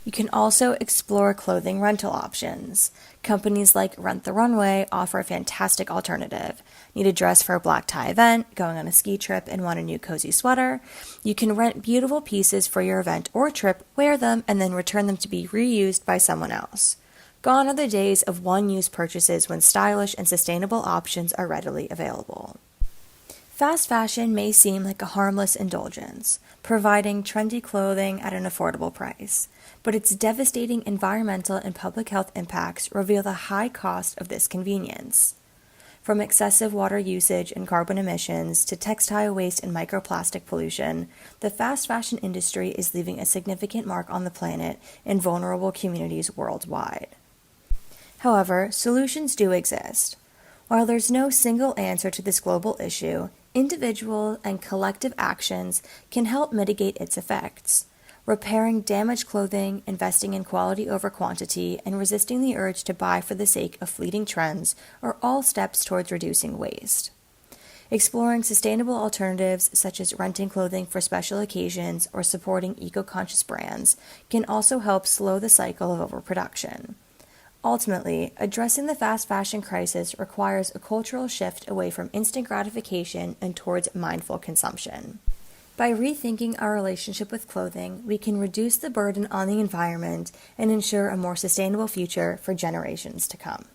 You can also explore clothing rental options. Companies like Rent the Runway offer a fantastic alternative. Need a dress for a black tie event, going on a ski trip, and want a new cozy sweater? You can rent beautiful pieces for your event or trip, wear them, and then return them to be reused by someone else. Gone are the days of one-use purchases when stylish and sustainable options are readily available. Fast fashion may seem like a harmless indulgence, providing trendy clothing at an affordable price, but its devastating environmental and public health impacts reveal the high cost of this convenience. From excessive water usage and carbon emissions to textile waste and microplastic pollution, the fast fashion industry is leaving a significant mark on the planet and vulnerable communities worldwide. However, solutions do exist. While there's no single answer to this global issue, individual and collective actions can help mitigate its effects. Repairing damaged clothing, investing in quality over quantity, and resisting the urge to buy for the sake of fleeting trends are all steps towards reducing waste. Exploring sustainable alternatives such as renting clothing for special occasions or supporting eco-conscious brands can also help slow the cycle of overproduction. Ultimately, addressing the fast fashion crisis requires a cultural shift away from instant gratification and towards mindful consumption. By rethinking our relationship with clothing, we can reduce the burden on the environment and ensure a more sustainable future for generations to come.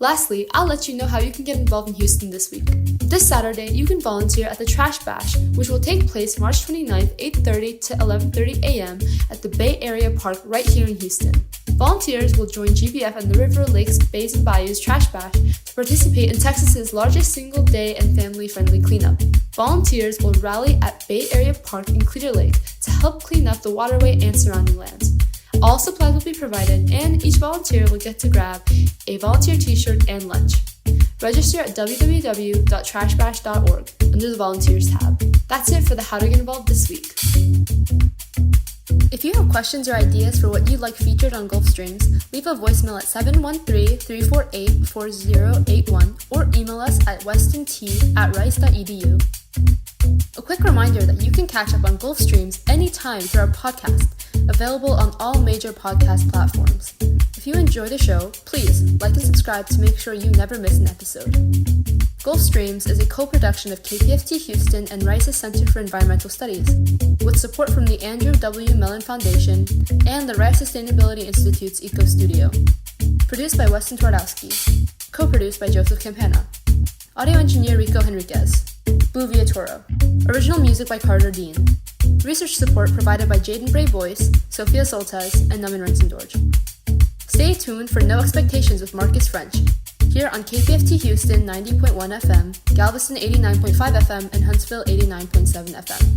Lastly, I'll let you know how you can get involved in Houston this week. This Saturday, you can volunteer at the Trash Bash, which will take place March 29th, 8:30 to 11:30 a.m. at the Bay Area Park right here in Houston. Volunteers will join GBF and the River, Lakes, Bays, and Bayous Trash Bash to participate in Texas's largest single-day and family-friendly cleanup. Volunteers will rally at Bay Area Park in Clear Lake to help clean up the waterway and surrounding lands. All supplies will be provided, and each volunteer will get to grab a volunteer t-shirt and lunch. Register at www.trashbash.org under the Volunteers tab. That's it for the How to Get Involved this week. If you have questions or ideas for what you'd like featured on Gulf Streams, leave a voicemail at 713-348-4081 or email us at westonT@rice.edu. A quick reminder that you can catch up on Gulf Streams anytime through our podcast, available on all major podcast platforms. If you enjoy the show, please like and subscribe to make sure you never miss an episode. Gulf Streams is a co-production of KPFT Houston and Rice's Center for Environmental Studies, with support from the Andrew W. Mellon Foundation and the Rice Sustainability Institute's Eco Studio. Produced by Weston Twardowski. Co-produced by Joseph Campana. Audio engineer Rico Henriquez. Blue Via Toro. Original music by Carter Dean. Research support provided by Jaden Bray Boyce, Sophia Soltesz, and Nomin Rentsendorj. Stay tuned for No Expectations with Marcus French, here on KPFT Houston 90.1 FM, Galveston 89.5 FM, and Huntsville 89.7 FM.